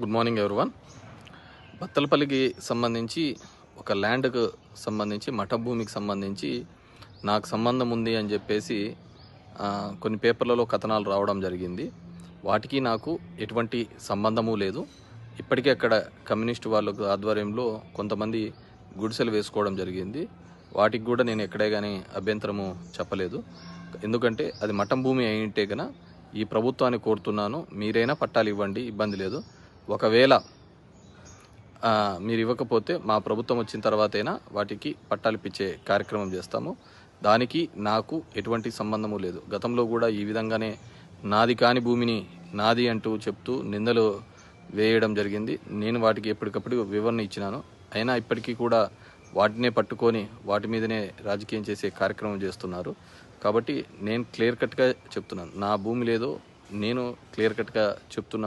Good morning everyone. బత్తలపల్లికి సంబంధించి ఒక ల్యాండ్కు సంబంధించి మఠ భూమికి సంబంధించి నాకు సంబంధం ఉంది అని చెప్పేసి కొన్ని పేపర్లలో కథనాలు రావడం జరిగింది. వాటికి నాకు ఎటువంటి సంబంధము లేదు. ఇప్పటికే అక్కడ కమ్యూనిస్ట్ వాళ్ళ ఆధ్వర్యంలో కొంతమంది గుడిసెలు వేసుకోవడం జరిగింది. వాటికి కూడా నేను ఎక్కడే కానీ అభ్యంతరము చెప్పలేదు. ఎందుకంటే అది మఠం భూమి అయింటే కనుక ఈ ప్రభుత్వాన్ని కోరుతున్నాను, మీరైనా పట్టాలు ఇవ్వండి, ఇబ్బంది లేదు. ఒకవేళ మీరు ఇవ్వకపోతే మా ప్రభుత్వం వచ్చిన తర్వాతైనా వాటికి పట్టాలు ఇప్పించే కార్యక్రమం చేస్తాము. దానికి నాకు ఎటువంటి సంబంధము లేదు. గతంలో కూడా ఈ విధంగానే నాది కాని భూమిని నాది అంటూ చెప్తూ నిందలు వేయడం జరిగింది. నేను వాటికి ఎప్పటికప్పుడు వివరణ ఇచ్చినాను. అయినా ఇప్పటికీ కూడా వాటినే పట్టుకొని వాటి మీదనే రాజకీయం చేసే కార్యక్రమం చేస్తున్నారు. కాబట్టి నేను క్లియర్ కట్గా చెప్తున్నాను, నా భూమి లేదో నేను క్లియర్ కట్గా చెప్తున్నాను.